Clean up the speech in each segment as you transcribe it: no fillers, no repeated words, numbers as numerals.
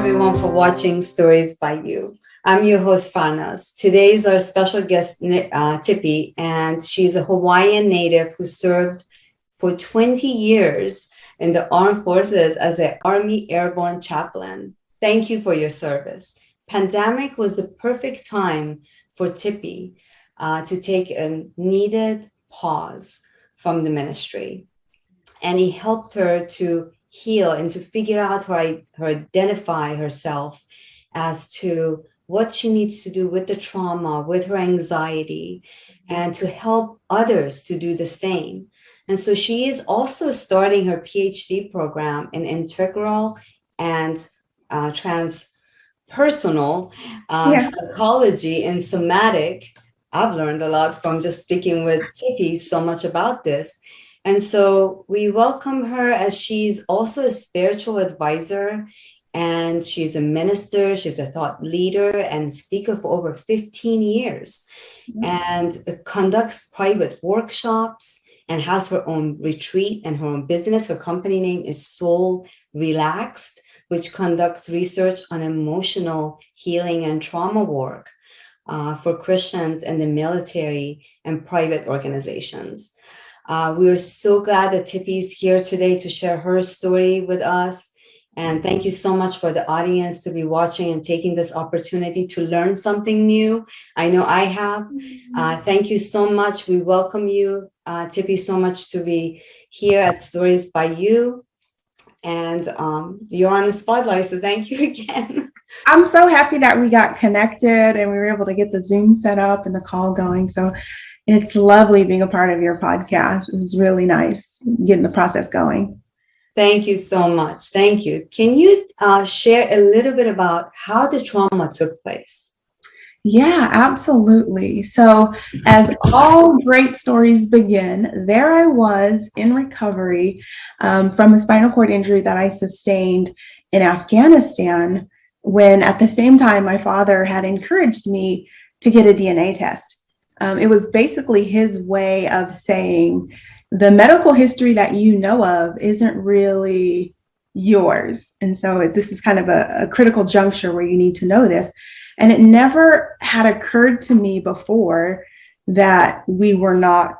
everyone for watching Stories by You. I'm your host, Farnaz. Today is our special guest, Tippi, and she's a Hawaiian native who served for 20 years in the armed forces as an Army Airborne chaplain. Thank you for your service. Pandemic was the perfect time for Tippi to take a needed pause from the ministry. And he helped her to heal and to figure out her identify herself as to what she needs to do with the trauma, with her anxiety, and to help others to do the same. And so she is also starting her PhD program in integral and transpersonal psychology and somatic. I've learned a lot from just speaking with Tippi so much about this. And so we welcome her as she's also a spiritual advisor, and she's a minister, she's a thought leader and speaker for over 15 years, and conducts private workshops and has her own retreat and her own business. Her company name is Soul Relaxed, which conducts research on emotional healing and trauma work for Christians in the military and private organizations. We are so glad that Tippi is here today to share her story with us. And thank you so much for the audience to be watching and taking this opportunity to learn something new. I know I have. Thank you so much. We welcome you, Tippi, so much to be here at Stories by You. And you're on the spotlight, so thank you again. I'm so happy that we got connected and we were able to get the Zoom set up and the call going. So it's lovely being a part of your podcast. It was really nice getting the process going. Thank you so much. Thank you. Can you share a little bit about how the trauma took place? Yeah, absolutely. So as all great stories begin, there I was in recovery from a spinal cord injury that I sustained in Afghanistan, when at the same time my father had encouraged me to get a DNA test. It was basically his way of saying, the medical history that you know of isn't really yours. And so this is kind of a critical juncture where you need to know this. And it never had occurred to me before that we were not,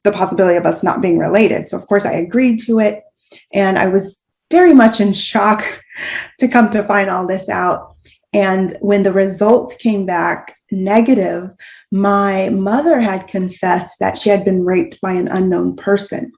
the possibility of us not being related. So of course I agreed to it. And I was very much in shock to come to find all this out. And when the results came back negative, my mother had confessed that she had been raped by an unknown person.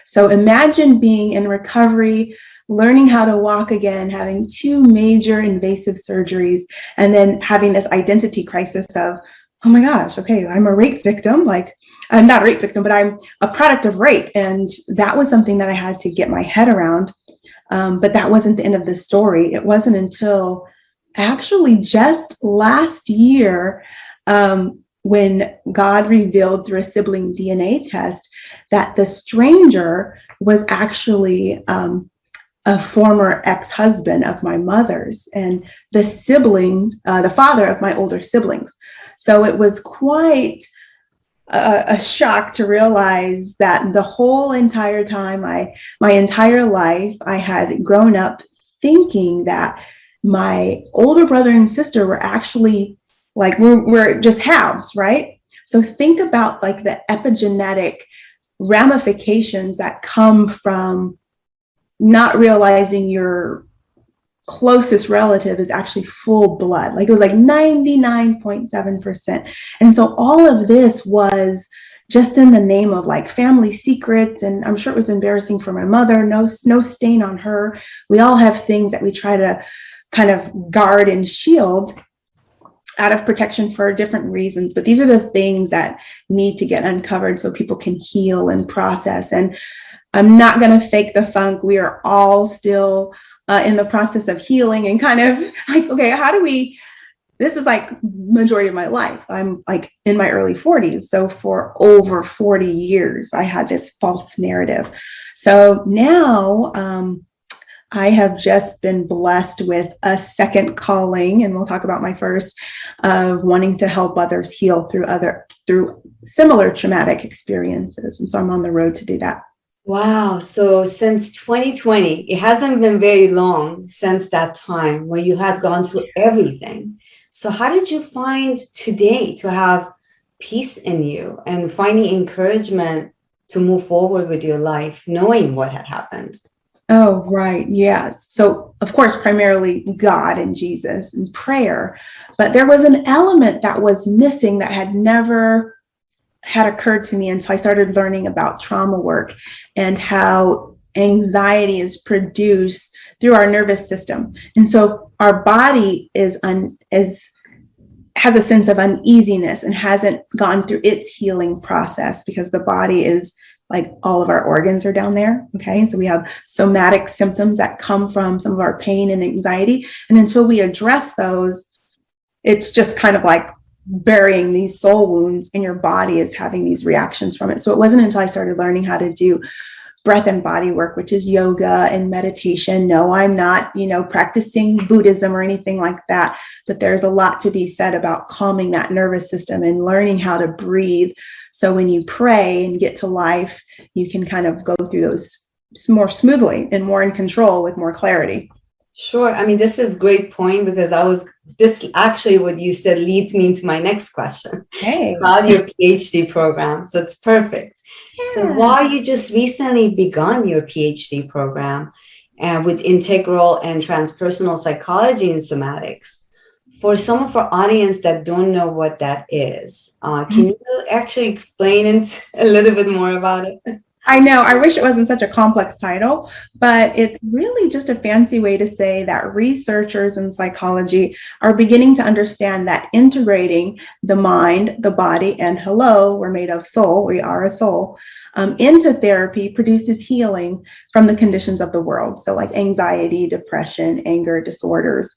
So imagine being in recovery, learning how to walk again, having 2 major invasive surgeries, and then having this identity crisis of, oh my gosh, okay, I'm a rape victim. Like, I'm not a rape victim, but I'm a product of rape. And that was something that I had to get my head around. But that wasn't the end of the story. It wasn't until actually just last year, when God revealed through a sibling DNA test that the stranger was actually a former ex-husband of my mother's and the siblings, the father of my older siblings. So it was quite a shock to realize that the whole entire time, my entire life, I had grown up thinking that my older brother and sister were actually like, we're just halves, right? So think about like the epigenetic ramifications that come from not realizing your closest relative is actually full blood. Like it was like 99.7%. And so all of this was just in the name of like family secrets. And I'm sure it was embarrassing for my mother, no stain on her. We all have things that we try to kind of guard and shield out of protection for different reasons. But these are the things that need to get uncovered so people can heal and process. And I'm not going to fake the funk. We are all still in the process of healing and kind of like, okay, how do we, this is like majority of my life. I'm like in my early 40s. So for over 40 years, I had this false narrative. So now, I have just been blessed with a second calling, and we'll talk about my first, of wanting to help others heal through similar traumatic experiences. And so I'm on the road to do that. Wow. So since 2020, it hasn't been very long since that time where you had gone through everything. So how did you find today to have peace in you and finding encouragement to move forward with your life, knowing what had happened? Oh, right. Yes. So, of course, primarily God and Jesus and prayer. But there was an element that was missing that had never had occurred to me until I started learning about trauma work and how anxiety is produced through our nervous system. And so our body is has a sense of uneasiness and hasn't gone through its healing process because the body is like all of our organs are down there. Okay. So we have somatic symptoms that come from some of our pain and anxiety. And until we address those, it's just kind of like burying these soul wounds, and your body is having these reactions from it. So it wasn't until I started learning how to do breath and body work, which is yoga and meditation. No, I'm not, practicing Buddhism or anything like that. But there's a lot to be said about calming that nervous system and learning how to breathe. So when you pray and get to life, you can kind of go through those more smoothly and more in control with more clarity. Sure. I mean, this is a great point because this actually what you said leads me into my next question Hey. about your PhD program. So it's perfect. So Yeah. while you just recently begun your PhD program and with integral and transpersonal psychology and somatics, for some of our audience that don't know what that is, can you actually explain it a little bit more about it? I know. I wish it wasn't such a complex title, but it's really just a fancy way to say that researchers in psychology are beginning to understand that integrating the mind, the body, and hello, we're made of soul, we are a soul, into therapy produces healing from the conditions of the world. So, like anxiety, depression, anger disorders.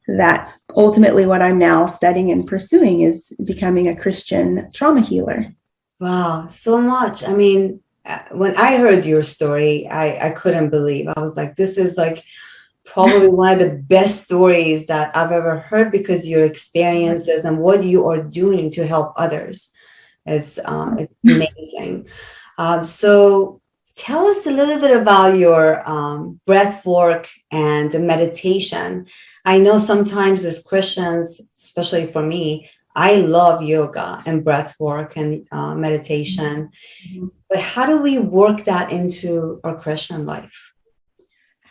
That's ultimately what I'm now studying and pursuing, is becoming a Christian trauma healer. Wow, so much. I mean, when I heard your story, I couldn't believe. I was like, this is like probably one of the best stories that I've ever heard because your experiences and what you are doing to help others is it's amazing. So tell us a little bit about your breath work and meditation. I know sometimes as Christians, especially for me, I love yoga and breath work and meditation. But how do we work that into our Christian life?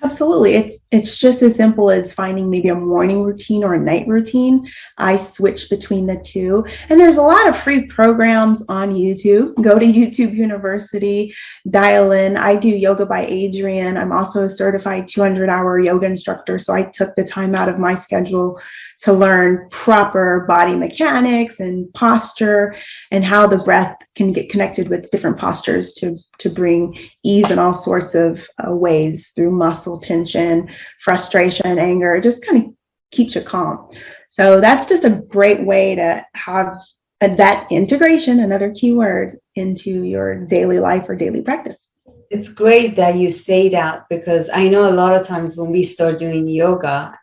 Absolutely. It's just as simple as finding maybe a morning routine or a night routine. I switch between the two. And there's a lot of free programs on YouTube. Go to YouTube University, dial in. I do yoga by Adriene. I'm also a certified 200-hour yoga instructor. So I took the time out of my schedule to learn proper body mechanics and posture and how the breath can get connected with different postures to bring ease in all sorts of ways through muscle tension, frustration, anger. It just kind of keeps you calm. So that's just a great way to have that integration, another key word, into your daily life or daily practice. It's great that you say that because I know a lot of times when we start doing yoga,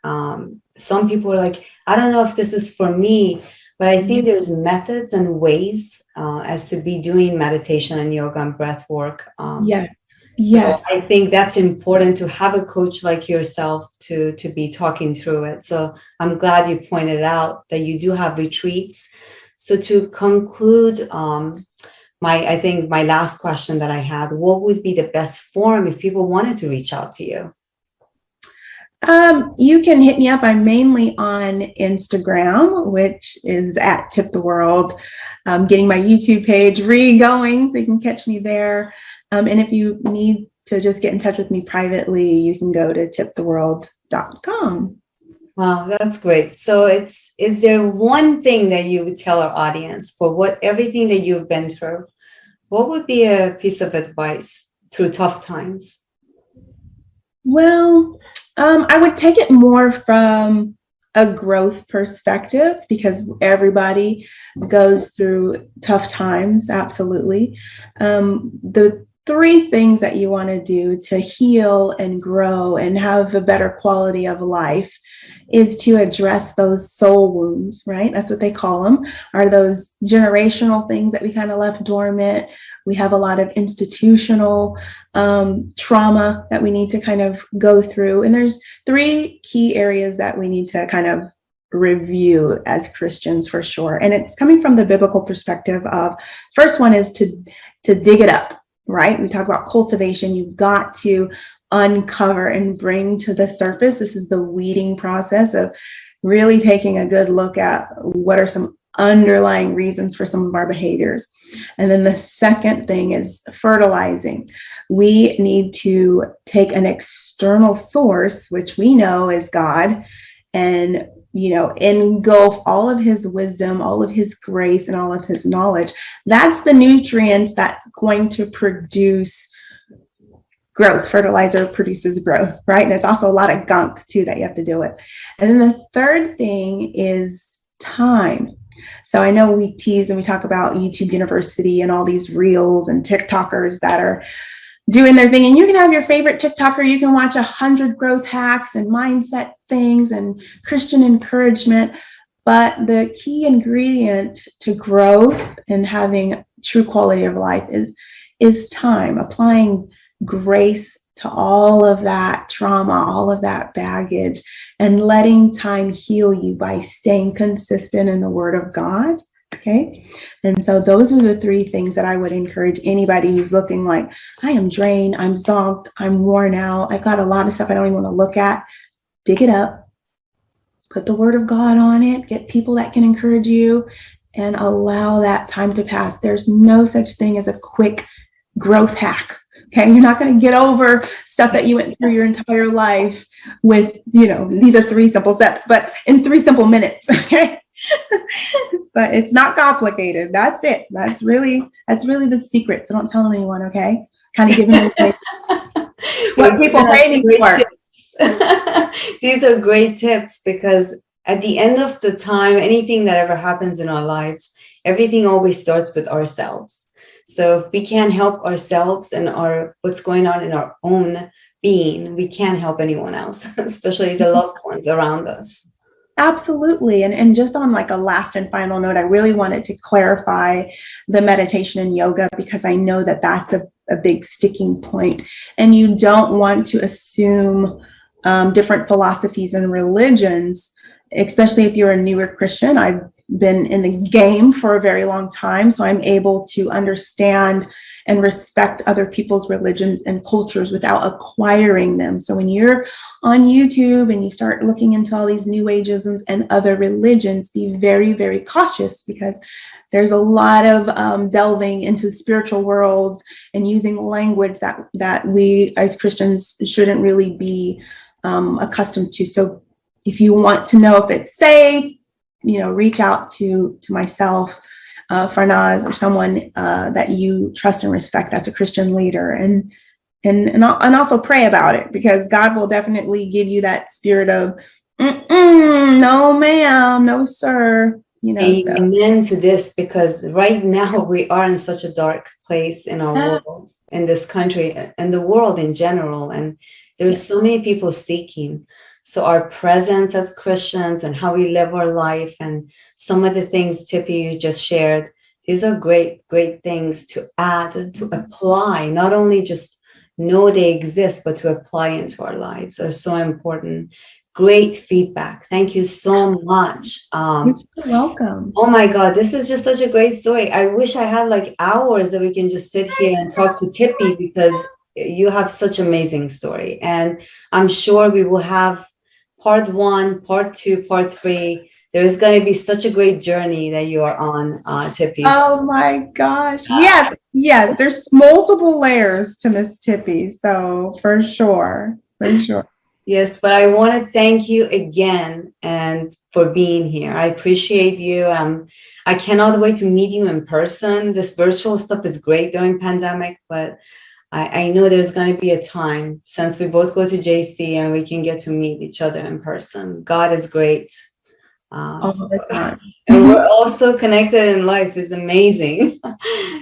some people are like, I don't know if this is for me, but I think there's methods and ways as to be doing meditation and yoga and breath work. Yes. So Yes. I think that's important to have a coach like yourself to be talking through it. So I'm glad you pointed out that you do have retreats. So to conclude, I think my last question that I had, what would be the best form if people wanted to reach out to you? You can hit me up. I'm mainly on Instagram, which is at Tip the World. Getting my YouTube page re-going, so you can catch me there. And if you need to just get in touch with me privately, you can go to tiptheworld.com. Wow, that's great. So is there one thing that you would tell our audience for everything that you've been through? What would be a piece of advice through tough times? Well, I would take it more from a growth perspective because everybody goes through tough times. Absolutely. The three things that you want to do to heal and grow and have a better quality of life is to address those soul wounds, right? That's what they call them, are those generational things that we kind of left dormant. We have a lot of institutional trauma that we need to kind of go through. And there's three key areas that we need to kind of review as Christians for sure. And it's coming from the biblical perspective of, first one is to dig it up, right? We talk about cultivation. You've got to uncover and bring to the surface. This is the weeding process of really taking a good look at what are some underlying reasons for some of our behaviors. And then the second thing is fertilizing. We need to take an external source, which we know is God, and engulf all of his wisdom, all of his grace, and all of his knowledge. That's the nutrients that's going to produce growth. Fertilizer produces growth, right? And it's also a lot of gunk too that you have to deal with. And then the third thing is time. So I know we tease and we talk about YouTube University and all these reels and TikTokers that are doing their thing. And you can have your favorite TikToker. You can watch 100 growth hacks and mindset things and Christian encouragement. But the key ingredient to growth and having true quality of life is time, applying grace to all of that trauma, all of that baggage, and letting time heal you by staying consistent in the Word of God. Okay. And so those are the three things that I would encourage anybody who's looking like, I am drained, I'm zonked, I'm worn out, I've got a lot of stuff I don't even want to look at. Dig it up, put the Word of God on it, get people that can encourage you, and allow that time to pass. There's no such thing as a quick growth hack. Okay, you're not going to get over stuff that you went through your entire life with, these are 3 simple steps, but in 3 simple minutes. Okay. But it's not complicated. That's it. That's really the secret. So don't tell anyone, okay? Kind of giving away what people pay me for. These are great tips, because at the end of the time, anything that ever happens in our lives, everything always starts with ourselves. So if we can't help ourselves and what's going on in our own being, we can't help anyone else, especially the loved ones around us. Absolutely. And just on like a last and final note, I really wanted to clarify the meditation and yoga, because I know that that's a big sticking point. And you don't want to assume different philosophies and religions, especially if you're a newer Christian. I've been in the game for a very long time, so I'm able to understand and respect other people's religions and cultures without acquiring them. So when you're on YouTube and you start looking into all these new ageisms and other religions, be very, very cautious, because there's a lot of delving into spiritual worlds and using language that we as Christians shouldn't really be accustomed to. So if you want to know if it's safe, reach out to myself, Farnaz, or someone that you trust and respect that's a Christian leader, and also pray about it, because God will definitely give you that spirit of no ma'am, no sir. Amen to this, because right now we are in such a dark place in our world, in this country, and the world in general, and there's so many people seeking. So our presence as Christians and how we live our life, and some of the things, Tippi, you just shared, these are great, great things to add, to apply, not only just know they exist, but to apply into our lives are so important. Great feedback. Thank you so much. You're welcome. Oh my God, this is just such a great story. I wish I had like hours that we can just sit here and talk to Tippi, because you have such amazing story. And I'm sure we will have part 1, part 2, part 3. There's going to be such a great journey that you are on, Tippi. Oh my gosh. Yes. There's multiple layers to Miss Tippi. So for sure. Yes, but I want to thank you again and for being here. I appreciate you. I cannot wait to meet you in person. This virtual stuff is great during pandemic, but I know there's going to be a time, since we both go to JC, and we can get to meet each other in person. God is great. All the time. And we're also connected in life is amazing.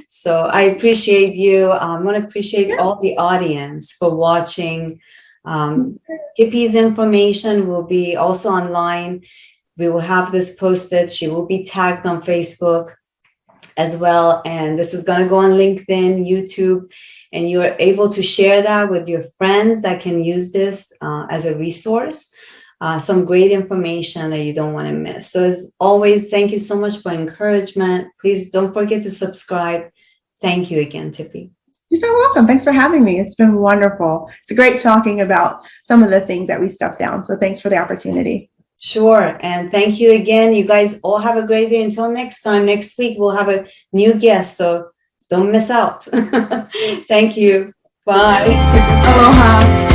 So I appreciate you. I want to appreciate all the audience for watching. Tippi's information will be also online. We will have this posted. She will be tagged on Facebook as well. And this is going to go on LinkedIn, YouTube, and you're able to share that with your friends that can use this as a resource. Some great information that you don't want to miss. So as always, thank you so much for encouragement. Please don't forget to subscribe. Thank you again, Tippi. You're so welcome. Thanks for having me. It's been wonderful. It's great talking about some of the things that we stuffed down. So thanks for the opportunity. Sure. And thank you again. You guys all have a great day. Until next time, next week, we'll have a new guest. So don't miss out. Thank you. Bye. Aloha.